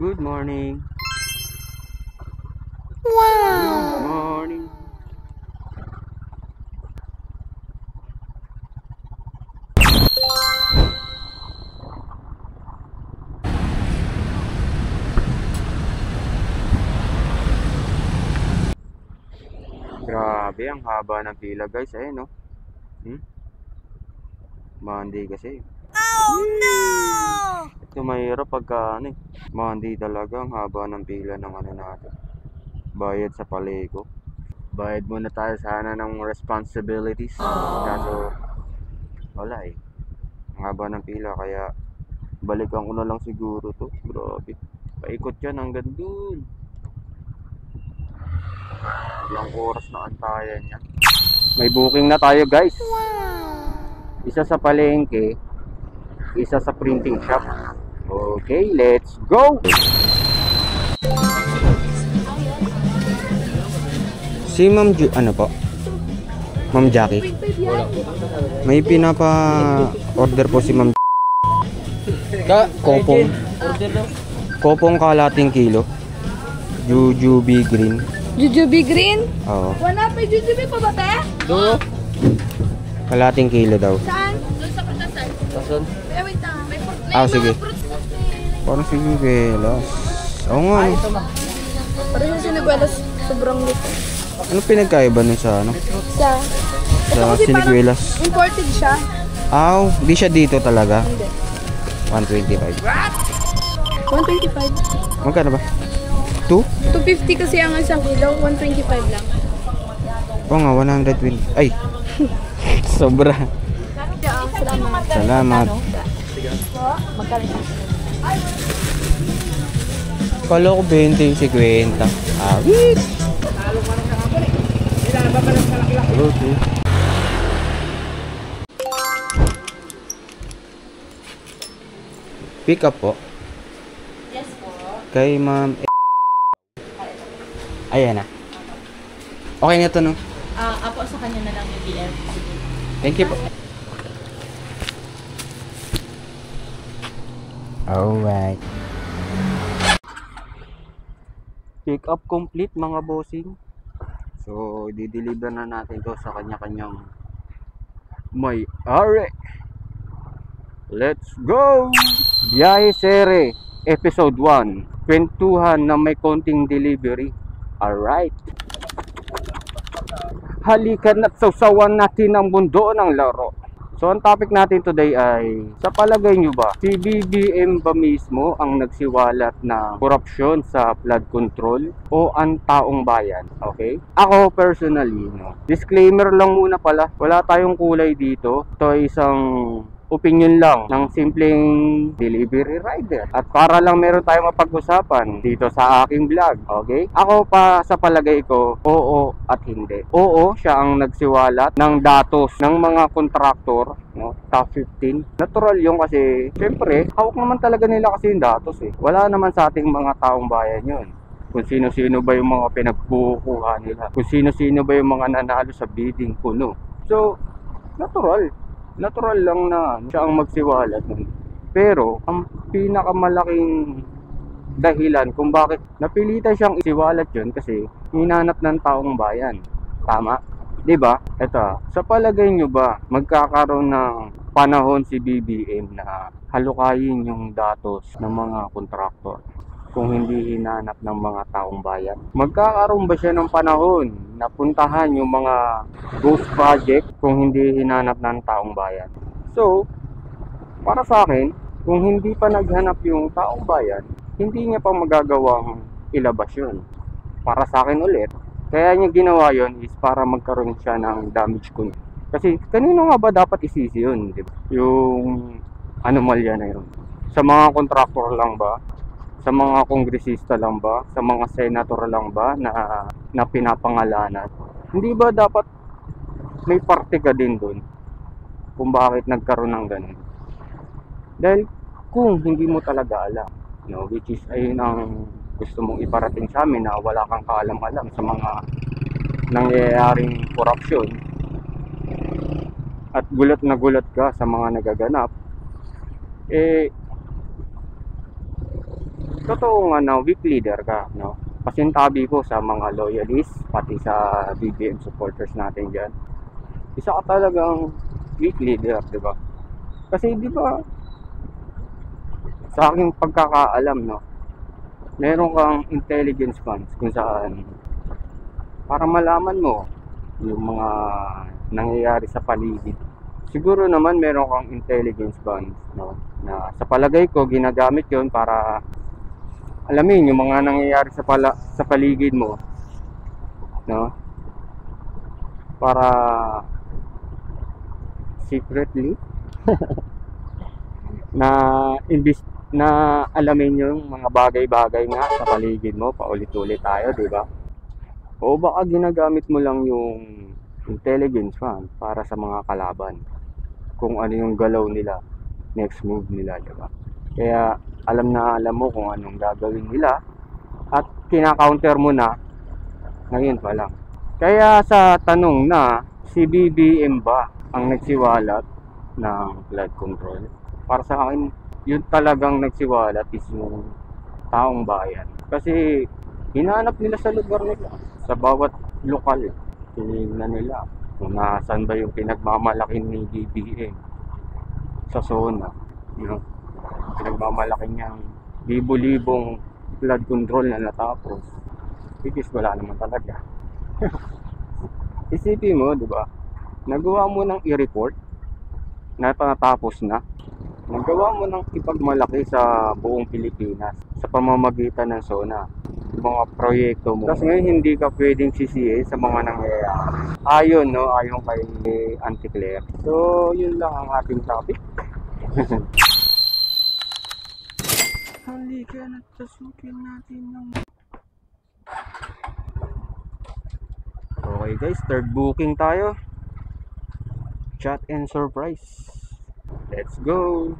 Good morning. Wow! Good morning. Grabe, ang haba ng pila guys. Ayun, no? Monday kasi. Oh no! Ito mahirap pagka Monday talaga, ang haba ng pila ng natin. Bayad sa palego. Bayad muna tayo sana ng responsibilities. Kaso wala eh. Ang haba ng pila kaya balikan ko na lang siguro to. Grabe. Paikot yan hanggang dun. Ilang oras na antayan yan. May booking na tayo guys. Isa sa palengke, isa sa printing shop. Okay, let's go! Si Ma'am ano po? Ma'am Jackie? May pinapa-order po si Ma'am Kopong. Kopong kalating kilo. Jujube green. Jujube green? Oo. Wala pa jujube pa ba te? Doon. Kalating kilo daw. Saan? Doon sa pagkasan. Kason? Wait na. Ah, sige. Parang siniguelas. Oo nga. Parang yung siniguelas sobrang lito. Ano pinagkaiba nun sa ano? Sa Siniguelas? Imported siya. Aw, di siya dito talaga. Hindi. 125. 125. Magkano ba? 2? 250 kasi ang isang kilo. 125 lang. Oo nga, 120. Ay! Sobra. Salamat. Salamat. Magkano? Kala ko 20 yung 50. Awit! Okay. Pick up po. Yes po. Kay Ma'am Ayan na. Okay na to, no? Apo sa kanya na lang yung BF. Thank you po. Alright. Pick up complete mga bossing. So, di-deliver na natin to sa kanya-kanyang may-ari. Let's go! Biyahe Sere, Episode 1. Kwentuhan na may konting delivery. Alright. Halikan at sausawan natin ang mundo ng laro. So, ang topic natin today ay, sa palagay nyo ba, si BBM ba mismo ang nagsiwalat na korupsyon sa flood control o ang taong bayan? Okay? Ako personally, disclaimer lang muna pala, wala tayong kulay dito. Ito ay isang opinion lang ng simpleng delivery rider. At para lang meron tayong mapag-usapan dito sa aking vlog. Okay? Ako pa sa palagay ko, oo at hindi. Oo, siya ang nagsiwalat ng datos ng mga kontraktor, top 15. Natural yung kasi, syempre, hawak naman talaga nila kasi yung datos eh. Wala naman sa ating mga taong bayan yun. Kung sino-sino ba yung mga pinagkukuha nila. Kung sino-sino ba yung mga nanalo sa bidding puno. So, natural lang na siya ang magsiwalat. Pero ang pinakamalaking dahilan kung bakit napilitan siyang isiwalat yun kasi hinanap ng taong bayan. Tama? 'Di ba? Ito, sa palagay nyo ba magkakaroon ng panahon si BBM na halukayin yung datos ng mga kontraktor kung hindi hinanap ng mga taong bayan? Magkakaroon ba siya ng panahon na puntahan yung mga ghost project kung hindi hinanap ng taong bayan? So, para sa akin, kung hindi pa naghanap yung taong bayan, hindi niya pa magagawang ilabas yun. Para sa akin ulit, kaya niya ginawa yun is para magkaroon siya ng damage control. Kasi kanino nga ba dapat isisi yun? Diba? Yung anomalya na yun. Sa mga kontraktor lang ba? Sa mga kongresista lang ba? Sa mga senator lang ba na pinapangalanan? Hindi ba dapat may parte ka din doon kung bakit nagkaroon ng ganun? Dahil kung hindi mo talaga alam, which is ayun ang gusto mong iparating sa amin na wala kang kaalam-alam sa mga nangyayaring korupsyon at gulat na gulat ka sa mga nagaganap, Totoo nga na weak leader ka, no? Pasintabi ko sa mga loyalists, pati sa BBM supporters natin dyan. Isa ka talagang weak leader, di ba? Kasi di ba, sa aking pagkakaalam, no? Meron kang intelligence funds kung saan para malaman mo yung mga nangyayari sa paligid. Siguro naman meron kang intelligence funds, no? Na sa palagay ko ginagamit yon para alamin yung mga nangyayari sa paligid mo, no? Para secretly na imbis na alamin yung mga bagay-bagay nga sa paligid mo, paulit-ulit tayo, di ba? O baka ginagamit mo lang yung intelligence fund para sa mga kalaban, kung ano yung galaw nila, next move nila, di ba? Kaya alam mo kung anong gagawin nila at kina-counter mo na ngayon pa lang. Kaya sa tanong na si BBM ba ang nagsiwalat ng flood control, para sa akin yun talagang nagsiwalat is yung taong bayan. Kasi hinanap nila sa lugar nila, sa bawat lokal. Tinignan nila kung nasaan ba yung pinagmamalaki ni BBM sa zona. You know, pinagmamalaki niyang libo-libong flood control na natapos. Which is wala naman talaga. Isipin mo, di ba? Nagawa mo ng i-report na natapos na. Nagawa mo ng ipagmalaki sa buong Pilipinas sa pamamagitan ng zona, yung mga proyekto mo. Tapos ngayon hindi ka pwedeng sisihin sa mga nangyayari. Ayon, no? Ayon kay Auntie Claire. So, yun lang ang ating topic. Halika na, tasukin natin ng... Okay guys, third booking tayo. Chat and surprise. Let's go!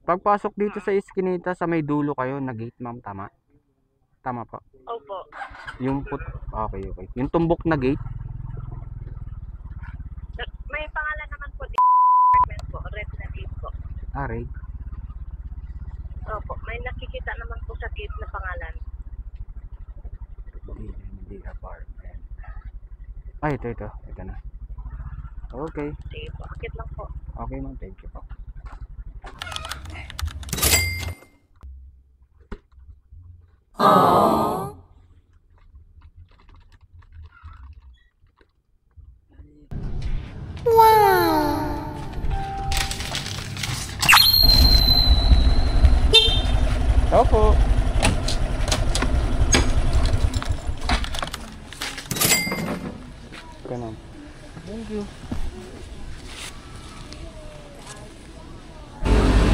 Pagpasok dito sa Eskinita, sa may dulo kayo na gate, ma'am, tama? Tama po. Opo. Yung okay. Yung tumbok na gate. May pangalan naman po, department po, red na gate po. Red. Opo, may nakikita naman po sa gate na pangalan. Hindi apartment. Ay, ito na. Okay. Sige po, akit lang po. Okay, ma'am, thank you po. Aww. Wow. Opo. Ganun. Thank you.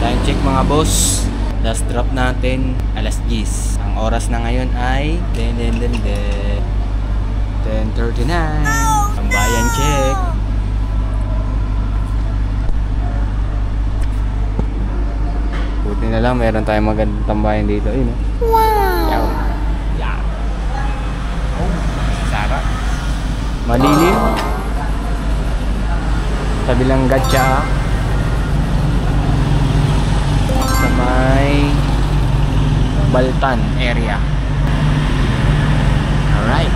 Time check mga boss. Last drop natin alas 10. Ang oras na ngayon ay 10:39. Tambayan check. Buti na lang meron tayong magandang tambayan dito, yun. Wow. Yeah. Oh, sarap. Malilim. Kabilang gatsa. Sa may Baltan area. Alright.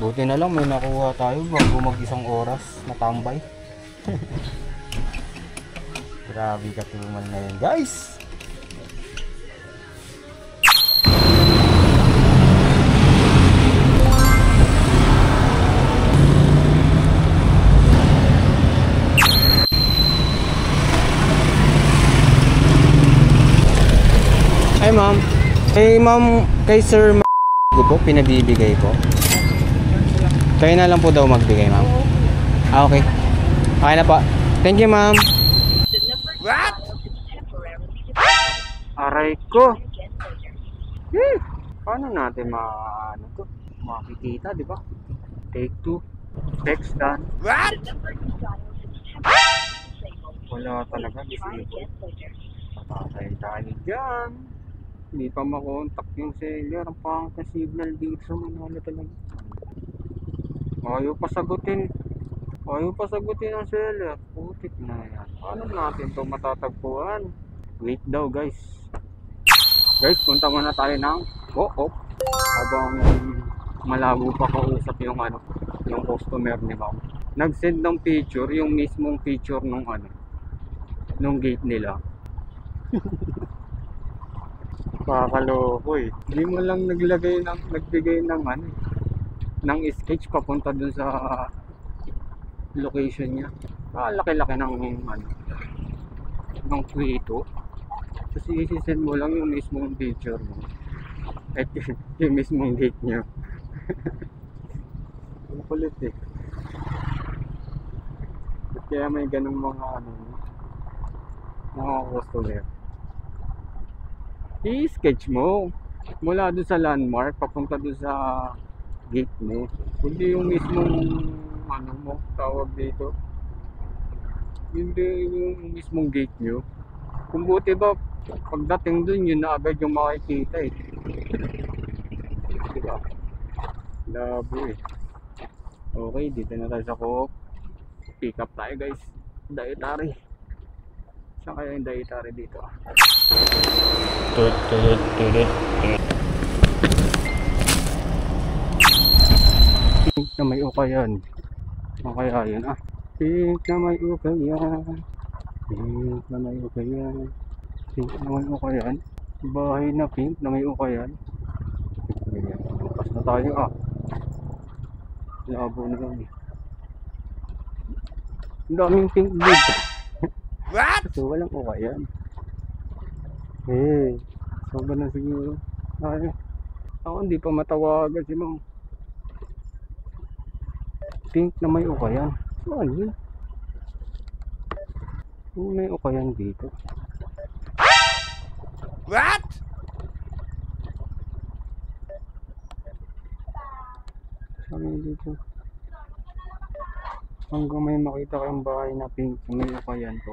Buti na lang may nakuha tayo bago mag-isang oras na tambay. Grabe ka tumal na yun, guys. Ay ma'am. Kay Sir po, pinabibigay po. Kayo na lang po daw magbigay, ma'am. Okay. Okay na po. Thank you, ma'am. What? Aray ko. Paano natin ano to? Makikita, di ba? Take 2. Text done. Wala talaga. Disable. Patay tayo dyan. Hindi pa makontak yung seller. Ang pangit na signal dito sa Manila talaga. Ayaw pa sagutin. Ayaw pa sagutin ang seller. Putik na yan. Paano natin ito matatagpuan? Wait daw guys. Guys, punta muna tayo ng co-op. Habang malabo pa kausap yung yung customer ni Ma'am. Nag-send ng picture, yung mismong picture nung nung gate nila. Kakaloko eh. Hindi mo lang nagbigay ng ng sketch papunta dun sa location niya. Laki-laki ng ng Quito. Kasi isi-send mo lang yung mismong picture mo. At yung mismong gate niya. Ang kulit eh. At kaya may ganung mga mga customer. I-sketch mo mula doon sa landmark papunta doon sa gate mo. Hindi yung mismong mo tawag dito. Hindi yung mismong gate nyo. Kung buti ba pagdating doon yun na agad yung makikita eh. Diba? Labo eh. Okay, dito na tayo sa co-op. Pick up tayo guys. Dietary. Saan kaya yung dietary dito? Pink na may ukayan. Kaya yun Pink na may ukayan. Pink na may ukayan. Pink na may ukayan. Bahay na pink na may ukayan. Bukas na tayo Labo na lang Ang daming pink dito. What? So walang ukayan. Soba na siguro. Ako hindi pa matawagan si Ma'am. Pink na may ukayan. Saan yun? May ukayan dito. What? Saan yun dito? Hanggang may makita kayong bahay na pink na may ukayan po.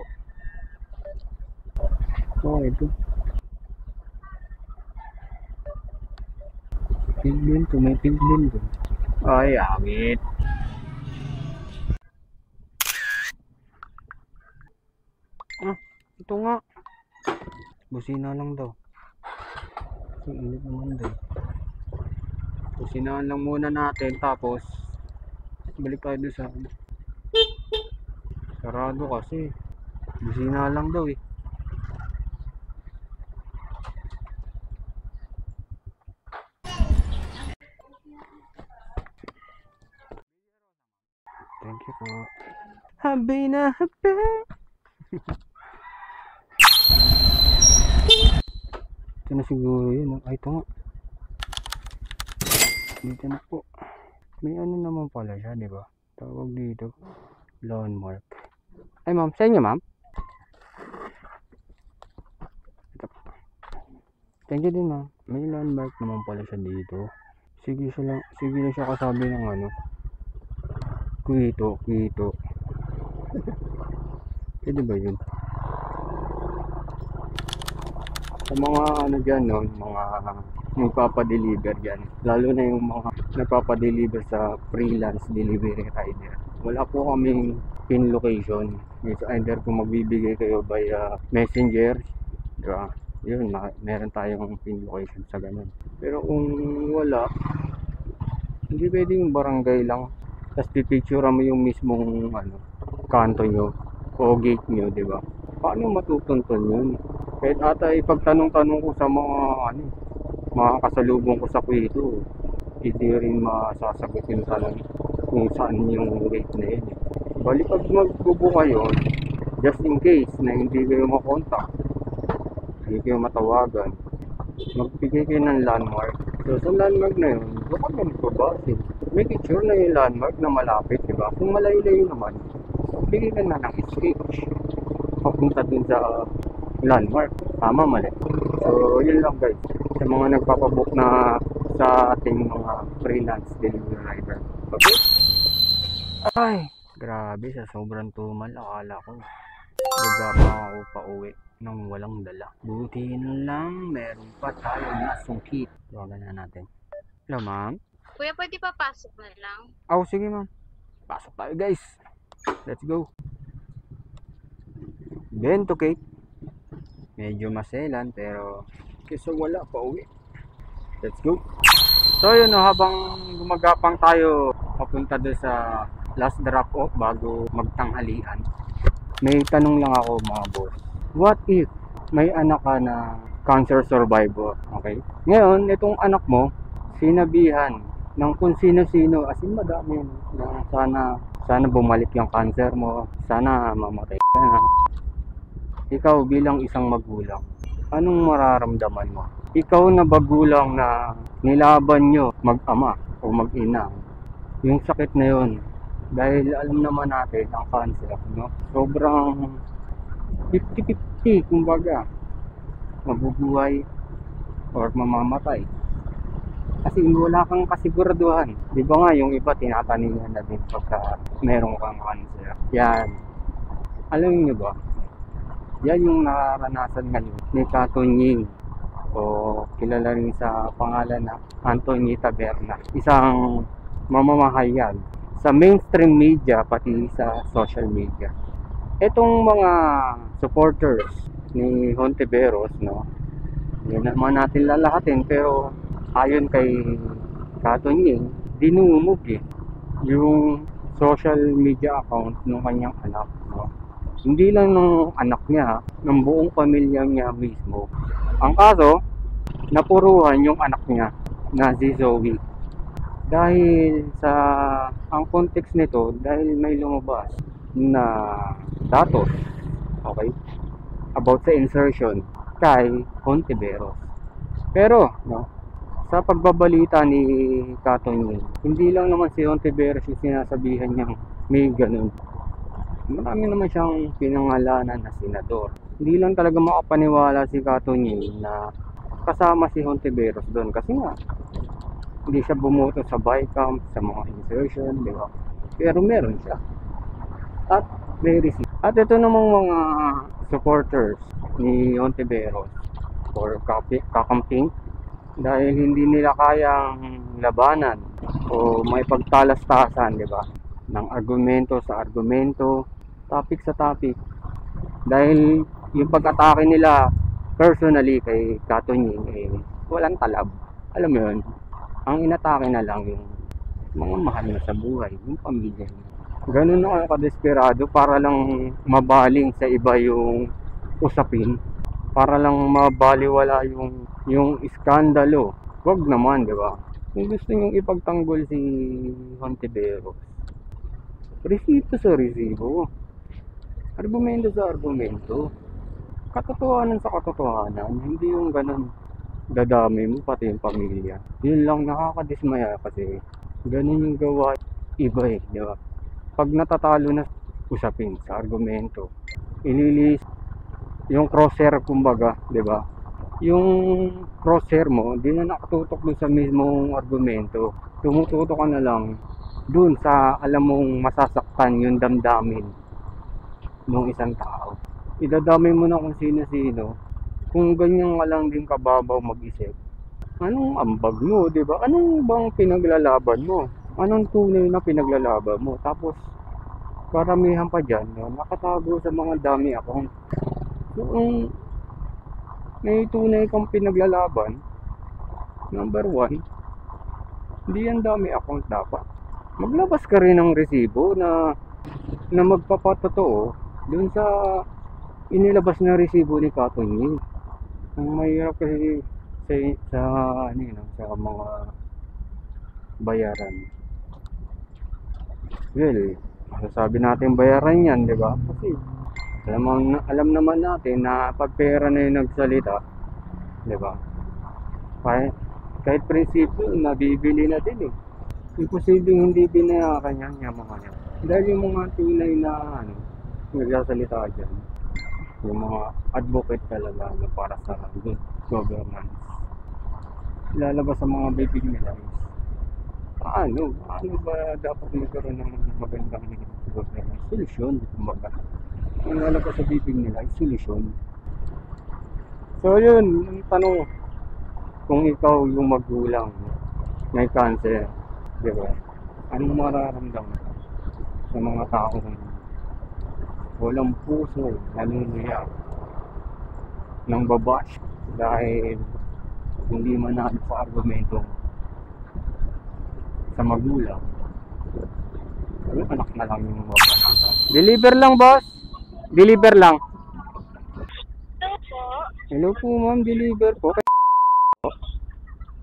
Ito. Pink din to. May pink din to. Ay, angit. Ito nga. Busina lang daw. Ang init naman daw. Businahan lang muna natin. Tapos, balik tayo doon sa sarado kasi. Busina lang daw eh. Thank you po. Happy na happy. Ito na siguro yun. Ay, ito nga. Dito na po. May naman pala siya, di ba? Tawag dito. Landmark. Ay, ma'am. Sa inyo, ma'am? Ito po. Thank you din, ma'am. May landmark naman pala siya dito. Sige lang siya kasabi ng Quito. Pwede ba yun? Sa mga dyan, mga nagpapadeliver dyan, lalo na yung mga nagpapadeliver sa freelance delivery rider, wala po kaming pin location. It's either kung magbibigay kayo via messenger, diba? Yun, meron tayong pin location sa ganun. Pero kung wala, hindi pwede yung barangay lang, tapos pipicturean mo yung mismong kanto nyo o gate nyo, diba? Paano matutuntun yun? Kahit ata ipagtanong-tanong ko sa mga kasalubong ko sa Quito, hindi rin masasagot yung tanong kung saan yung gate na yun. Bali pag magbubuka yun, just in case na hindi kayo makontak, hindi kayo matawagan, magbigay kayo ng landmark. So sa landmark na yun, baka ka magbabasin. Make it sure na yung landmark na malapit, diba? Kung malayo-layo naman, bigay ka na ng sketch papunta dun sa landmark. Tama, mali. So, yun lang guys. Sa mga nagpapabook na sa ating mga freelance delivery rider. Okay? Ay, grabe sa sobrang tumal. Akala ko bigla pa ako pauwi nang walang dala. Buti na lang meron pa tayo na sungkit. Tawagan na natin. Hello, ma'am. Kuya, pwede pa pasok na lang? Oh, sige ma'am. Pasok tayo guys. Let's go. Bento cake. Medyo maselan pero kesa wala pa uwi. Let's go. So yun, no, habang gumagapang tayo papunta doon sa last drop off bago magtanghalian, may tanong lang ako mga boss. What if may anak ka na cancer survivor? Okay? Ngayon, itong anak mo, sinabihan ng kung sino-sino, as in madami na sana bumalik yung cancer mo, sana mamatay ka na. Ikaw bilang isang magulang, anong mararamdaman mo? Ikaw na magulang na nilaban nyo mag-ama o mag-ina yung sakit na yun, dahil alam naman natin ang cancer, no? Sobrang 50-50, kumbaga mabubuhay or mamamatay kasi wala kang kasiguraduhan. Di ba nga yung iba tinataningan na din pagka meron kang cancer. Yan, alam niyo ba, yan yung naranasan ngayon ni Katunying, o kilala rin sa pangalan na Anthony Taberna, isang mamamahayag sa mainstream media pati sa social media. Etong mga supporters ni Hontiveros, no, yun naman natin lalahatin, pero ayon kay Katunying, dinumog yung social media account ng kanyang anak, no? Hindi lang ng anak niya, ng buong pamilya niya mismo. Ang kaso, napuruhan yung anak niya na si Zoe. Dahil sa, ang context nito, dahil may lumabas na datos, okay, about sa insertion kay Hontiveros. Pero, no, sa pagbabalita ni Katunying, hindi lang naman si Hontiveros yung sinasabihan niyang may ganun. Marami naman siyang pinangalanan na senador. Hindi lang talaga makapaniwala si Katunying na kasama si Hontiveros doon, kasi nga hindi siya bumoto sa BICAM, sa mga insertion, di ba? Pero meron siya. At may receipt. At ito namang mga supporters ni Hontiveros or kakamping, dahil hindi nila kayang labanan o may pagtalastasan, di ba, ng argumento sa argumento, topic sa topic, dahil yung pag-atake nila personally kay Katunying walang talab. Alam mo yun, ang inatake na lang yung mga mahal na sa buhay, yung pamilya niya. Ganun na ako kadesperado para lang mabaling sa iba yung usapin, para lang mabaliwala yung iskandalo. Wag naman, di ba? Kung gusto nyong ipagtanggol si Hontiveros, resibo sa resibo, argumento sa argumento, katotohanan sa katotohanan, hindi yung ganun dadami mo pati yung pamilya. Yun lang nakakadismaya kasi ganun yung gawa iba di ba? Pag natatalo na usapin sa argumento, ililis yung crosshair, kumbaga, di ba? Yung crosshair mo, di na nakatutok dun sa mismong argumento. Tumututok ka na lang dun sa alam mong masasaktan yung damdamin ng isang tao. Idadamay mo na kung sino-sino. Kung ganyan ka lang din kababaw mag-isip, anong ambag mo, di ba? Anong bang pinaglalaban mo? Anong tunay na pinaglalaban mo? Tapos, karamihan pa dyan, no, nakatago sa mga dami account. So, may tunay kang pinaglalaban, number one, hindi yan dami account dapat. Maglabas ka rin ng resibo na magpapatotoo dun sa inilabas na resibo ni Katunying. Ang mahirap kasi sa mga bayaran. Well, masasabi natin bayaran yan, di ba? Kasi alam naman natin na pag pera na yung nagsalita, di ba? Kahit prinsipyo, nabibili na din imposibleng hindi binayaran yan yung mga yan. Dahil yung mga tunay na nagsasalita dyan, yung mga advocate talaga na para sa good governance. Lalabas sa mga bibig nila is paano ba dapat magkaroon ng magandang governance? Solusyon, kumbaga. Ang lalabas sa bibig nila is solusyon. So yun, ang tanong, kung ikaw yung magulang may cancer, di ba? Anong mararamdaman sa mga taong walang puso, naniniyak ng babash dahil hindi manalo sa argumento sa magulang? Yung anak na lang yung mabanatan. Deliver lang, boss. Deliver lang. Hello po. Hello po, ma'am. Deliver po.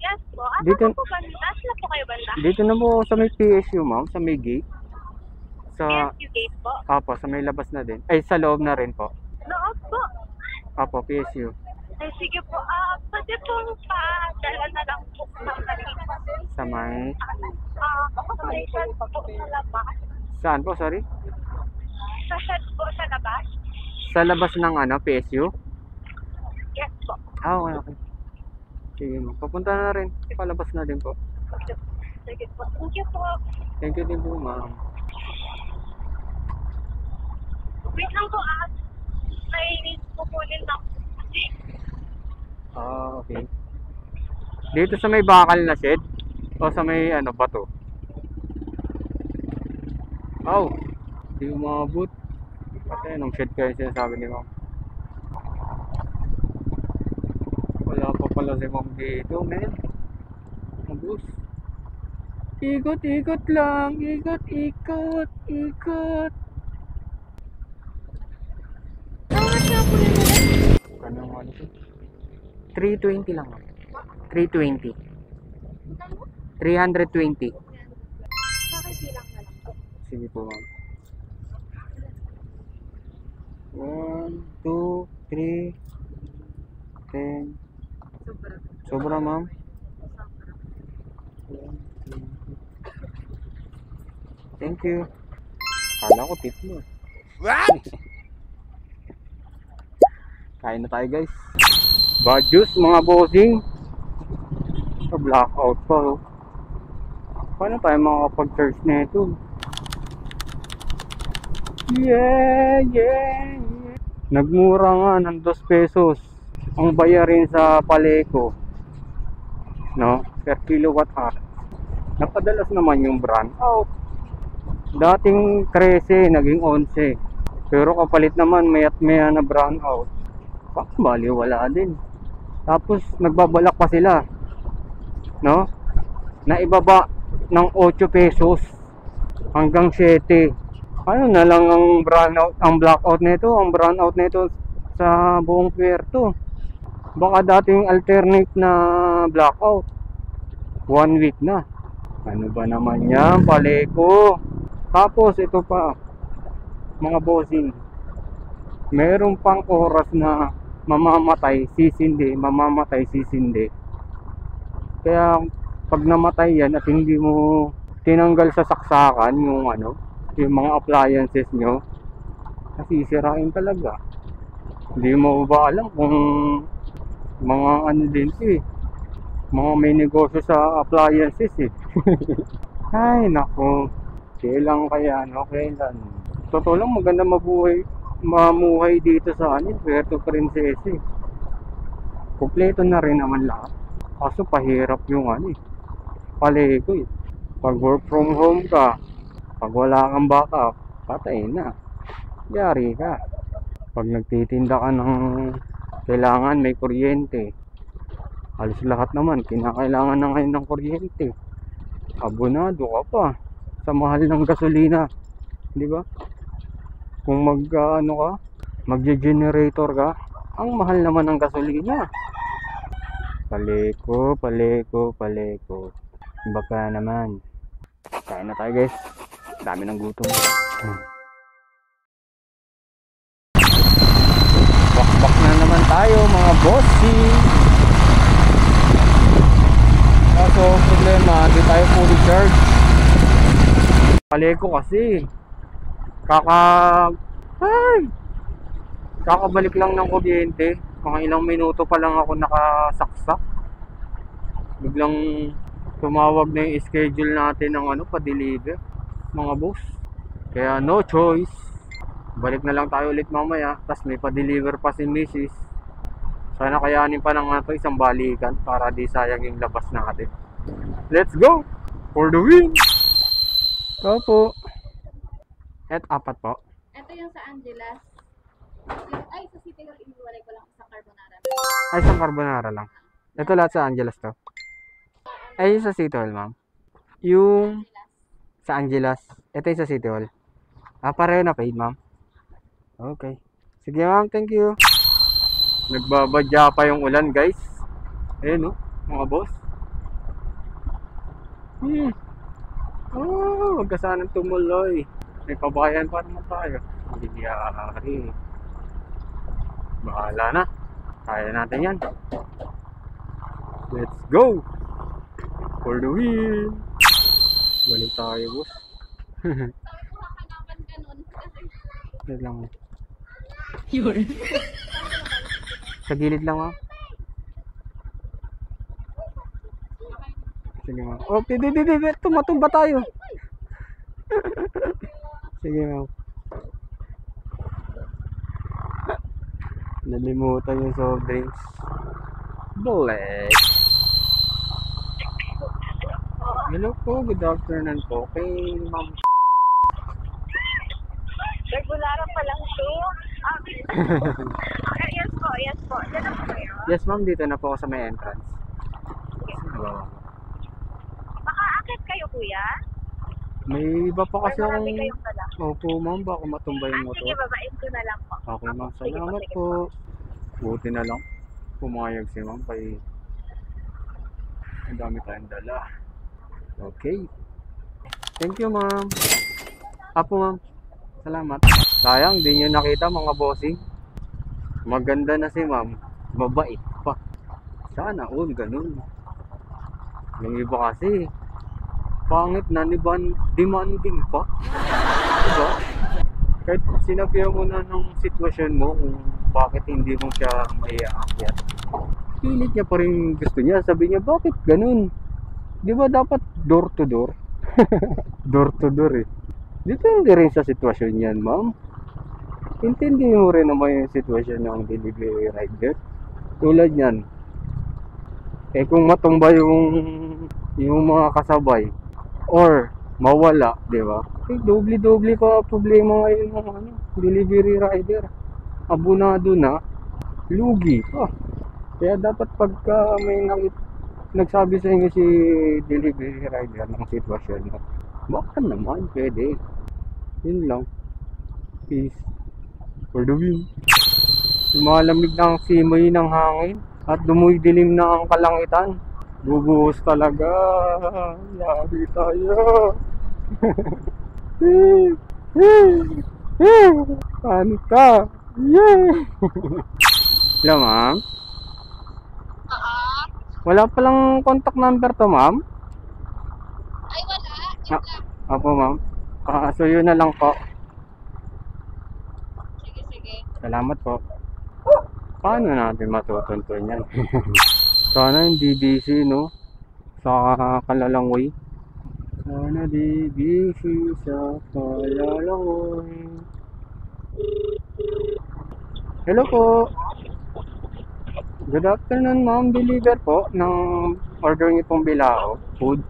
Yes po. Ano Dito- po banda? Saan po kayo banda? Dito na po sa may PSU, ma'am. Sa may gate. Sa, PSU gate po. apo, sa may labas na din. Ay, sa loob na rin po. Loob po. Apo, PSU. Ay, sige po. Pwede pong padala na lang po sa kanina. Sa may... Accommodation po sa labas. Saan po, sorry? Sa shed po sa labas. Sa labas ng ano, PSU? Yes po. Ah, okay, okay. Sige, ma'am. Papunta na rin. Palabas na din po. Sige po. Thank you po. Thank you din po, ma'am. Wait lang po May kukunin lang po kasi. Ah, okay. Dito sa may bakal na shed? O sa may ano, bato? Oh, hindi umabot. Kasi anong shed kayo sinasabi ni ma'am? Wala pa pala si ma'am dito, men. Mabus. Ikot-ikot lang. Ikot-ikot. Ikot. Anong ano to? 320 lang. 320. 320. Nakikilang na lang po. Sige po, ma'am. 1, 2, 3, 10. Sobra, ma'am. Thank you. Kala ko tip mo. What? Kain na tayo, guys. Bad juice, mga bossing. Sa blackout pa, oh. Paano tayo makakapag-charge na ito? Yeah, yeah, yeah. Nagmura nga ng 2 pesos ang bayarin sa paleko, no? Per kilowatt hour. Napadalas naman yung brand out. Dating 13, naging 11. Pero kapalit naman mayat maya na brown out. Bali wala din. Tapos nagbabalak pa sila, no? Na ibaba ng 8 pesos hanggang 7. Ano na lang ang brownout, ang blackout nito, ang brownout nito sa buong puerto. Baka dating alternate na blackout 1 week na. Ano ba naman yan, paleko? Tapos ito pa, mga bossing, meron pang oras na mamamatay, sisindi, mamamatay, sisindi. Kaya pag namatay yan at hindi mo tinanggal sa saksakan yung ano, yung mga appliances nyo, nasisirain talaga. Hindi mo ba alam kung mga ano din eh, mga may negosyo sa appliances eh. Ay nako, kailan kaya, no? Kailan? Totoo lang, maganda mamuhay dito sa ano, Puerto Princesa eh. Kompleto na rin naman lahat. Kaso pahirap yung ano eh, palego eh. Pag work from home ka, pag wala kang backup, patay na. Yari ka. Pag nagtitinda ka ng kailangan may kuryente, halos lahat naman kinakailangan na ngayon ng kuryente. Abonado ka pa sa mahal ng gasolina, di ba? Kung ano ka, magge-generator ka, ang mahal naman ng gasolina. Paleko, paleko, paleko. Baka naman. Kain na tayo, guys. Dami ng gutom. Bakbak na naman tayo, mga bossy. Kaso problema, hindi tayo fully charged. Paleko kasi ay, Kakabalik lang ng kuryente. Mga ilang minuto pa lang ako nakasaksak. Biglang tumawag na yung schedule natin ng pa-deliver, mga boss. Kaya no choice. Balik na lang tayo ulit mamaya. Tapos may pa-deliver pa si Mrs. Sana kayanin pa ng isang balikan para di sayang yung labas natin. Let's go! For the win! Ito po. At 4 po. Ito yung sa Angelas. Ay, sa City Hall, iniwalay ko lang sa carbonara. Ay, isang carbonara lang. Ito lahat sa Angelas to. Ay, sa City Hall, ma'am. Yung sa Angelas. Ito yung sa City Hall. Pareho na paid, ma'am. Okay. Sige, ma'am. Thank you. Nagbabadya pa yung ulan, guys. Ayun, mga boss. Huwag ka sanang tumuloy. May pabayan pa naman tayo. Hindi biyari. Bahala na. Kaya natin yan. Let's go! For the win! Balik tayo, boss. Wait lang. Yun. Sa gilid lang, ma'am. Sige, ma'am. Oh, di. Tumatumba tayo. Sige, ma'am. Nalimutan yung soft drinks. Bullet. Hello po, good afternoon po. Kay ma'am. Regularan pa lang to. Yes po. Diyan na po kayo. Yes, ma'am. Dito na po ako sa may entrance. Makaakit kayo, kuya? May iba pa kasi Or marami akong... kayong dala? Opo, ma'am. Baka matumba yung motor. Sige, babain ko na lang po. Okay, ma'am. Sige Salamat sige po. Buti na lang. Pumayag si ma'am. Kaya ang dami tayong dala. Okay. Thank you, ma'am. Apo, ma'am. Salamat. Sayang, di nyo nakita mga bossing. Maganda na si ma'am. Mabait pa. Sana all ganun. Yung iba kasi, pangit na demanding pa. Diba? Kahit sinabihan mo na ng sitwasyon mo kung bakit hindi mo siya maiaakyat. Pilit niya pa rin gusto niya. Sabi niya, bakit ganun? Di ba dapat door to door? Door to door eh. Depende rin sa sitwasyon yan, ma'am. Intindi mo rin naman yung sitwasyon ng delivery rider. Tulad yan. Eh kung matumba yung mga kasabay or mawala, di ba? Eh doble-doble pa problema ngayon ng delivery rider. Abunado na, lugi pa. Kaya dapat pagka may nagsabi sa inyo si delivery rider ng sitwasyon mo, baka naman pwede. Yun lang. Peace. For the win. Lumalamig ng simoy ng hangin at dumudilim na ang kalangitan. Bubuhos talaga. Labi tayo. Paano ka? Yeah. Hello, ma'am? Wala palang contact number to, ma'am? Ay, wala. Apo, ma'am. So yun na lang po. Sige. Salamat po. Paano natin matutuntun yan? Sana hindi busy, no? Sa Kalalangoy. Sana di busy sa Kalalangoy. Hello po. Good afternoon, ma'am. Deliver po ng order niyo pong bilao. Food.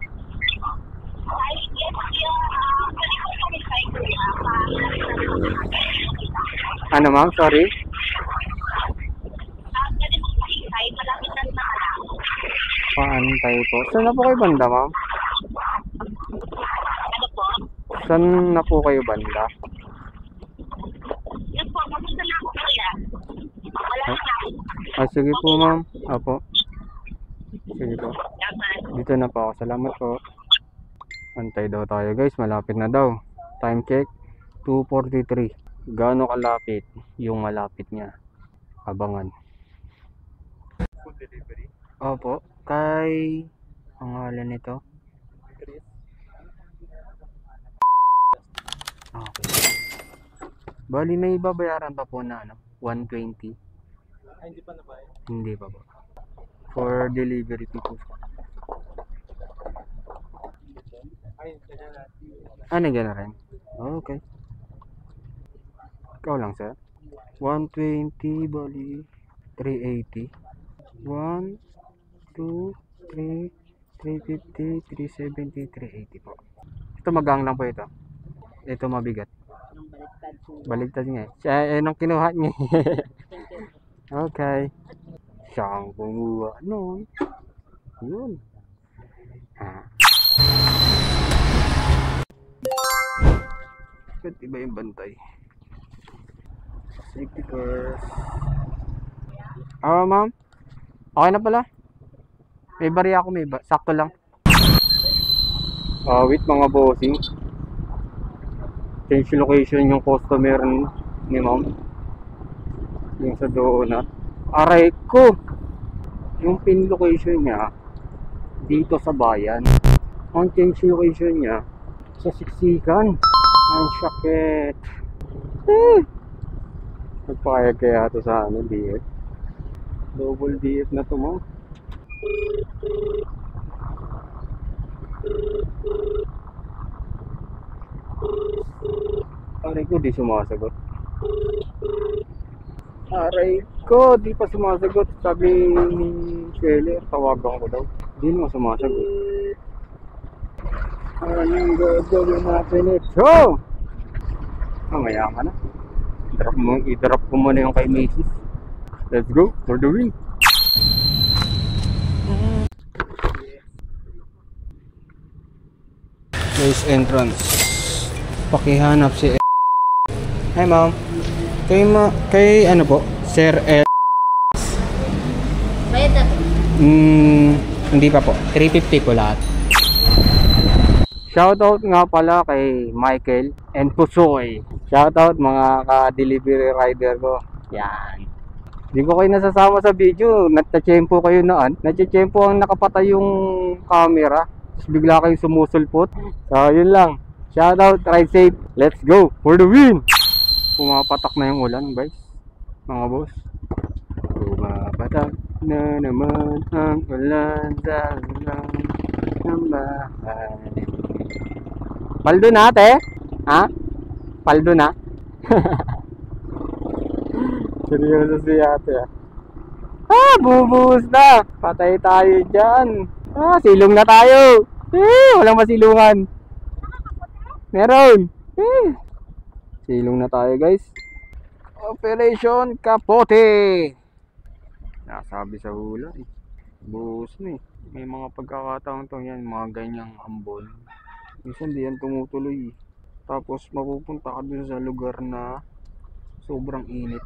Ano, ma'am? Sorry. Paantay po. Saan na po kayo banda, ma'am? Ano po? Saan na po kayo banda? Yes po, kamusta na ako kuya? Wala na. Sige po, ma'am. Apo. Sige po. Dapat. Dito na po ako. Salamat po. Antay daw tayo, guys. Malapit na daw. Time check. 2:43. Gaano kalapit yung malapit niya? Abangan. Food delivery? Opo. Kay pangalan nito. Okay. Bali may babayaran pa po na ano. 120. Ay, hindi pa na ba? Hindi pa po. For delivery po. Ay, ganyan natin. Ano gano'n rin? Okay. Ikaw lang, sir. 120 bali 380. 1, 2, 3, 350, 370, 380 po. Ito magang lang po ito. Ito mabigat. Baligtad nga eh. Siya, nung kinuha niya. Okay. Siya ang kumuha nun. Yun. Ba't iba yung bantay? Safety first. Ma'am. Okay na pala. May bariya ako, sakto lang. Wait mga bossing. Change location yung customer ni ma'am. Yung sa donut. Aray ko! Yung pin location niya dito sa bayan. Ang change location niya sa Siksikan. Ang sakit. Nagpakayag kaya ito sa DF. Double DF na ito mo. Aray ko, di sumasagot. Aray ko, di pa sumasagot. Sabi ni Seller, tawagan ko daw. Di naman sumasagot. Anong gagawin natin ito? Mamaya ka na. I-drop ko muna yung kay Macy's. Let's go for the win. Place entrance. Pakihanap si Hi ma'am. Kay ano po? Sir L. Bayad na po. Hindi pa po. 350 po lahat. Shoutout nga pala kay Michael and Pusoy. Shoutout mga ka-delivery rider ko. Yan. Hindi ko kayo nasasama sa video. Natsa-tsempo kayo naan. Natsa-tsempo ang nakapatay yung camera. Tapos bigla kayo sumusulpot. So, yun lang. Shoutout, ride safe. Let's go for the win! Pumapatak na yung ulan, guys. Mga boss. Pumapatak na naman ang ulan sa ulan ng bahay. Paldo na, ate? Ha? Paldo na? Seryoso si ate, bubuhos na. Patay tayo dyan. Silong na tayo. Walang masilungan. Meron. Silong na tayo, guys. Operation Kapote. Nasabi sa hula eh. Buhos na eh. May mga pagkakataon to yan, mga ganyang ambon. Minsan di yan tumutuloy. Tapos mapupunta ka dun sa lugar na sobrang init.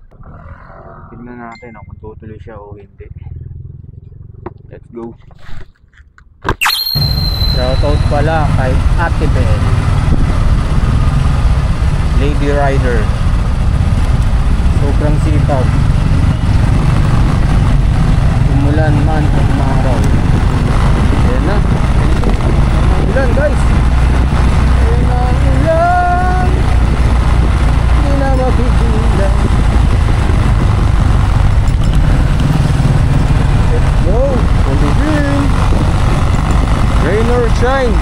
Tignan natin kung tutuloy siya o hindi. Let's go. Shoutout pala kay Ate Bel, Lady Rider. Sobrang sipag. Umulan man o umaraw. Ayan na. Ulan, guys. Ayan na ang ulan. Hindi na mapigilan. Let's go for the win. Rain or shine.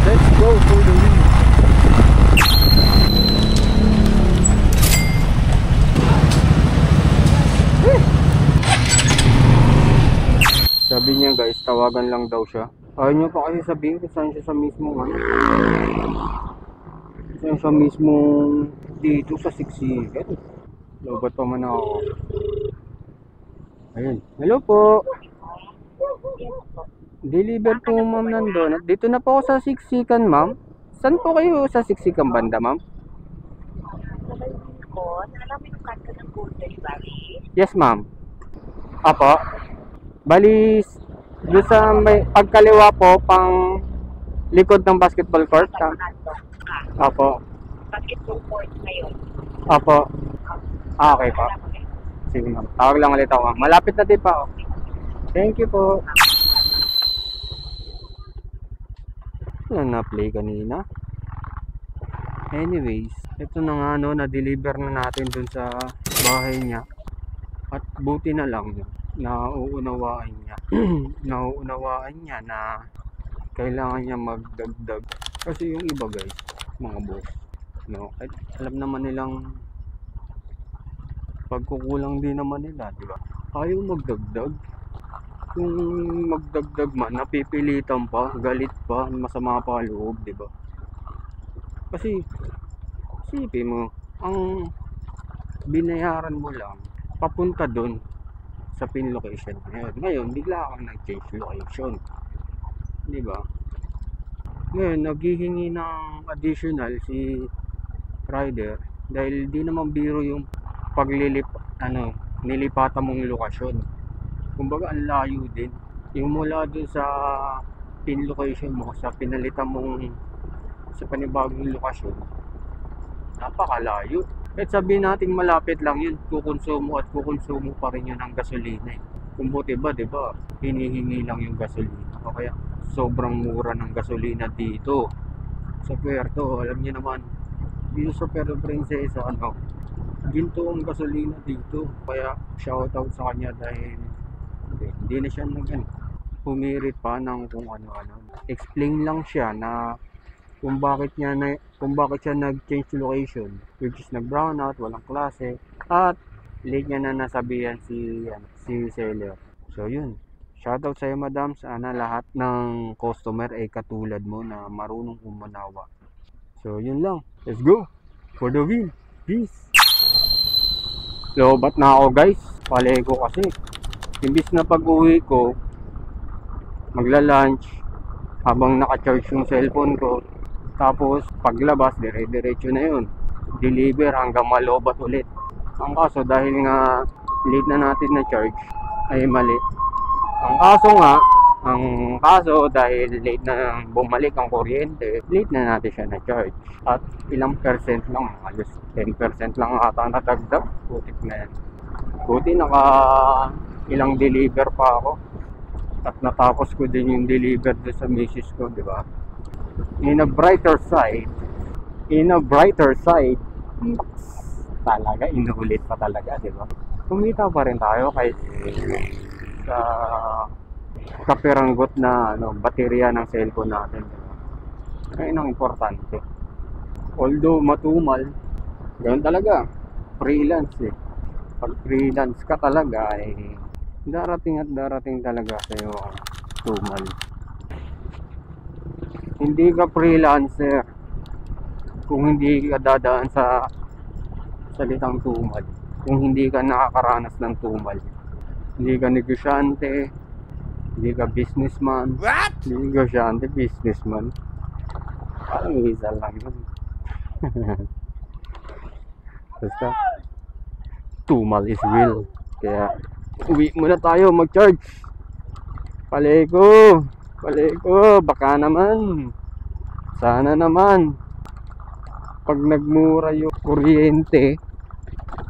Let's go for the win. Sabi niya, guys, tawagan lang daw siya. Ayaw niya pa kasi sabihin kung saan siya sa mismong saan siya mismong dito sa Siksikan. Lobat pa man ako. Ayun. Hello po. Deliver po ma'am ng donut. Dito na po ako sa Siksikan, ma'am. Saan po kayo sa Siksikan banda, ma'am? Ko, nalamin yung kanto ng Golden Valley. Yes, ma'am. Apo. Bali, doon sa may pagkaliwa po, pang likod ng basketball court. Apo. Basketball court ngayon. Apo. Okay po. Sige ma'am. Tawag lang ulit ako. Malapit na din pa. Thank you po. Wala na play kanina. Anyways, Ito na nga no, na-deliver na natin dun sa bahay niya. At buti na lang, nauunawaan niya. Nauunawaan niya na kailangan niya magdagdag. Kasi yung iba guys, mga boss, no, kahit alam naman nilang pagkukulang din naman nila, di ba? Ayaw magdagdag. Kung magdagdag man, napipilitan pa, galit pa, masama pa loob, di ba? Kasi, isipin mo, ang binayaran mo lang, papunta doon sa pin location ngayon. Ngayon, bigla kang nag-change location. Di ba? Ngayon, naghihingi ng additional si rider dahil di naman biro yung nilipatan mong lokasyon. Kumbaga, ang layo din. Yung mula dun sa pin location mo, sa pinalitan mong sa panibagong lokasyon, napakalayo. At sabihin natin malapit lang yun, kukonsumo pa rin yun ng gasolina eh. Kung buti ba, di ba, hinihingi lang yung gasolina. O kaya, sobrang mura ng gasolina dito sa Puerto. Alam niyo naman, dito sa Puerto Princesa, ginto ang gasolina dito. Kaya, shoutout sa kanya dahil hindi na siya pumirit pa ng kung ano-ano. Explain lang siya na kung bakit siya nag-change location, which is nag-brown out, walang klase, at late niya na nasabihan si seller. So yun, shoutout sa'yo madam. Sana lahat ng customer ay katulad mo na marunong umunawa. So yun lang, let's go for the win. Peace. Lobat na ako guys, palego kasi imbis na pag-uwi ko magla-lunch habang naka-charge yung cellphone ko, tapos paglabas dire-diretso na yun, deliver hanggang Malobat ulit. Ang kaso dahil nga late na natin na charge ay mali. Ang kaso dahil late na bumalik ang kuryente, late na natin siya na charge. At ilang percent lang, halos 10% lang ata natagdag. Putik na yan. Buti naka ilang deliver pa ako. At natapos ko din yung deliver doon sa misis ko, di ba? In a brighter side, talaga, inulit pa talaga, di ba? Kumita pa rin tayo kahit sa kapiranggot na baterya ng cellphone natin, di ba? Ayun ang importante. Although matumal, ganun talaga, freelance eh. Pag freelance ka talaga, darating at darating talaga sa'yo ang tumal. Hindi ka freelancer kung hindi ka dadaan sa salitang tumal. Kung hindi ka nakakaranas ng tumal. Hindi ka negosyante, hindi ka businessman. What? Negosyante, businessman. Parang isa lang yun. Basta, tumal is real. Kaya, uwi muna tayo mag-charge. Paleko, baka naman, sana naman pag nagmura yung kuryente,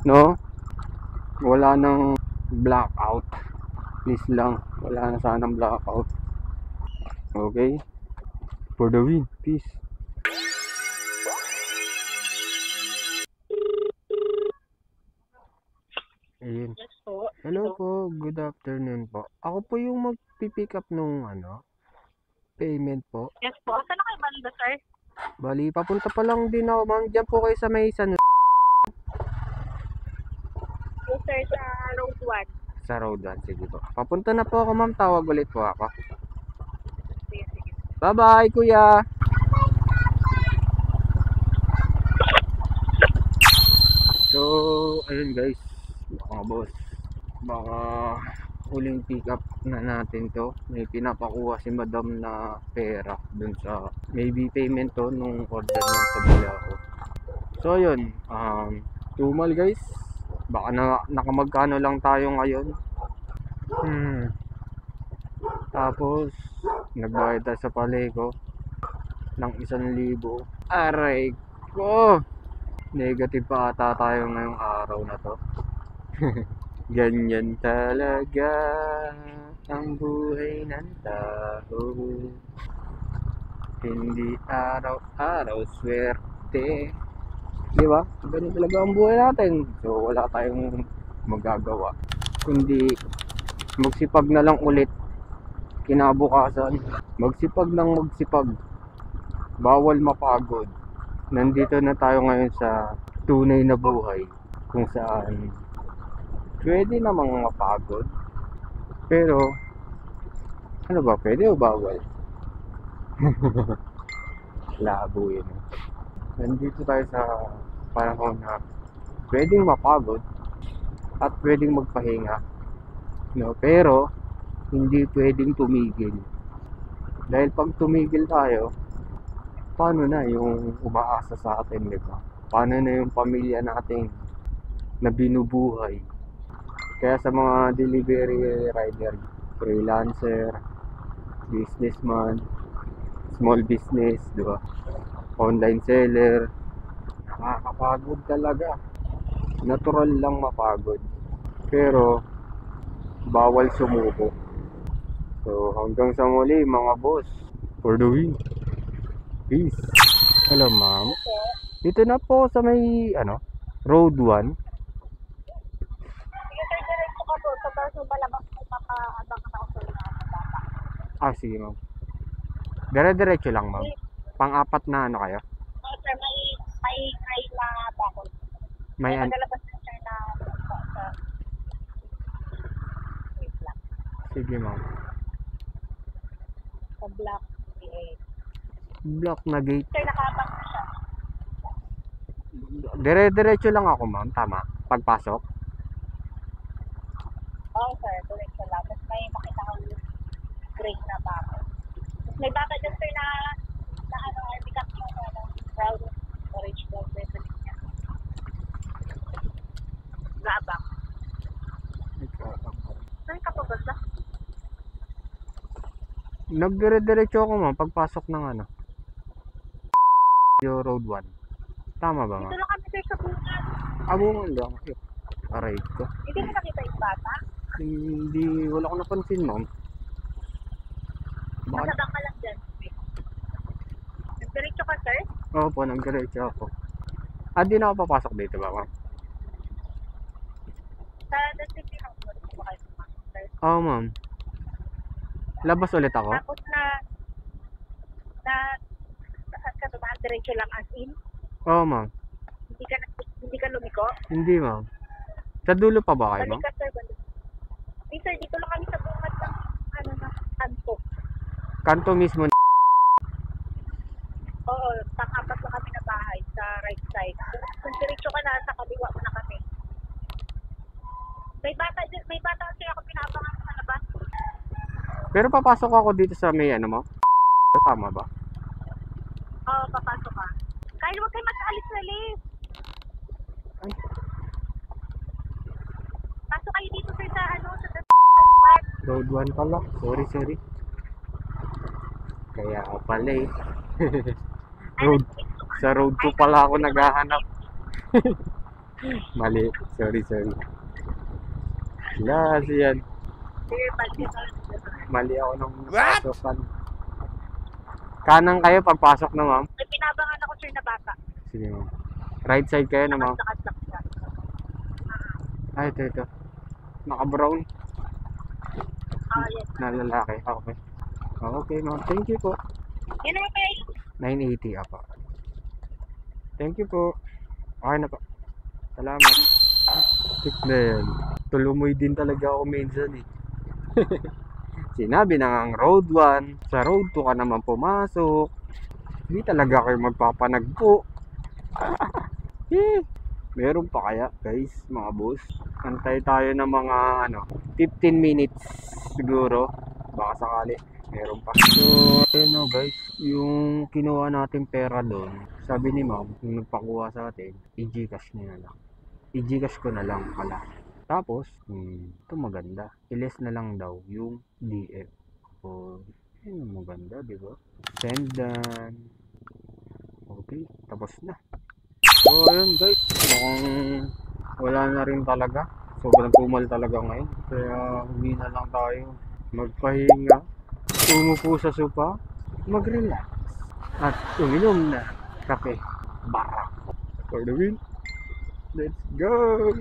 no, wala nang blackout. Please lang, wala na sanang blackout. Okay, for the win. Peace. Ayun. Yes po. Hello po, good afternoon po. Ako po yung magpipick up nung payment po. Yes po. Saan na kayo banda, sir? Bali, papunta pa lang din ako, ma'am. Diyan po kayo sa may San Yes, sir, sa road 1. sa road 1. Sige po. Papunta na po ako, ma'am. Tawag ulit po ako. Sige, sige. Bye-bye, kuya. So, ayun guys. Mga boss. Baka huling pick up na natin to. May pinapakuha si madam na pera dun sa maybe payment to nung order niya sa Bilaco. So yun, tumal guys. Baka nakamagkano lang tayo ngayon. Tapos nagbayad tayo sa Paleko ng 1,000. Aray ko, negative pa ata tayo ngayong araw na to. Ganyan talaga ang buhay ng tao. Hindi araw-araw swerte. Di ba? Ganun talaga ang buhay natin. So, wala tayong magagawa. Kundi, magsipag na lang ulit. Kinabukasan, magsipag ng magsipag. Bawal mapagod. Nandito na tayo ngayon sa tunay na buhay. Kung saan, pwede namang mapagod. Pero, ano ba? Pwede o bawal? Labo yun. Nandito tayo sa panahon na pwedeng mapagod at pwedeng magpahinga. No? Pero, hindi pwedeng tumigil. Dahil pag tumigil tayo, paano na yung umaasa sa atin, di ba? Paano na yung pamilya natin na binubuhay? Kaya sa mga delivery rider, freelancer, businessman, small business, di ba? Online seller, nakakapagod talaga. Natural lang mapagod. Pero, bawal sumuko. So, hanggang sa muli, mga boss. For the win. Peace. Hello, ma'am. Dito na po sa may, Road 1. Yung sir, diretso ka po. Sa Torso Balabas po, papaabang ka sa usul na bata. Ah, sige, ma'am. Dire-diretso lang, ma'am. Pang-apat na kayo? Oh, sir, may try na bakol. May May magalabas na sir na sa wait lang. Sige, ma'am. Sa block 8. Block na gate. Sir, nakaabang na siya. Dire-diretso lang ako, ma'am. Tama. Pagpasok. Oo, sir, diretso lang. Tapos may makita kang gray na bakol. Tapos may bata dyan, sir, na arbikat yung brown, orange brown, red niya. Gaabang. Saan ka pa basta? Nagdire-diretso ako, ma'am. Pagpasok ng yung Road 1. Tama ba, Dito ma'am? lang kami, sir, sa bungan. Abungan lang. Aray ko. Hindi mo nakita yung bata? Hindi, wala ko napansin, ma'am. Baka, Masabang ka lang dyan. Nagdiretso ka, sir? oo po, nagdiretso ako. Ah, di na ako papasok dito ba, ma'am? Sa City House, dito ba kayo pumasok, sir? Oo, ma'am. Labas ulit ako? Tapos saan ka dumaan diretso lang as in? Oo, ma'am. Hindi ka lumiko? Hindi, ma'am. Sa dulo pa ba kayo, ma'am? Balik ka, sir, balik. Hindi, sir, dito lang kami sa bungad ng kanto. Kanto mismo. Oo, pang-apat lang kami na bahay sa right side. Kung diretso ka na, sa kaliwa mo na kami. May bata kasi ako pinaabangan sa labas. Pero papasok ako dito sa may ma'am? Tama ba? Oo, papasok ka. Kyle, huwag kayo mag-alis-alis. Ay. Pasok kayo dito, sir, sa Road 1 pala. Sorry. Kaya pala eh. Road. Sa road 2 pala ako naghahanap. Mali. Sorry. Kasi yan. Sir, balik ka. Mali ako nung pasokan. Kanan kayo pagpasok na, ma'am? May pinabangan ako, sir, na bata. Sige, ma'am. Right side kayo na, ma'am? Nakaslak siya. Ay, ito. Naka-brown Yes. na lalaki. Okay. Okay, ma'am. Thank you po. Yan naman kayo. 980 apa. Thank you po. Okay na po. Salamat. Tik na yan. Tulumoy din talaga ako minsan eh. Sinabi na ngang road 1, sa road 2 ka naman pumasok. Hindi talaga kayo magpapanagpo. Meron pa kaya guys, mga boss? Antay tayo ng mga 15 minutes siguro. Baka sakali. Meron pa. So, ayun o guys, yung kinuha natin pera doon, sabi ni ma'am, yung nagpakuha sa atin, i-Gcash niya na lang. I-Gcash ko na lang pala. Tapos, ito maganda. I-less na lang daw yung DF. O, yun maganda, di ba? Send done. Okay, tapos na. So, ayun guys, mukhang wala na rin talaga. Sobrang tumal talaga ngayon. Kaya, uwi na lang tayo. Magpahinga. Umupo sa sopa. Mag-relax. At uminom na kape. Barako. For the win. Let's go!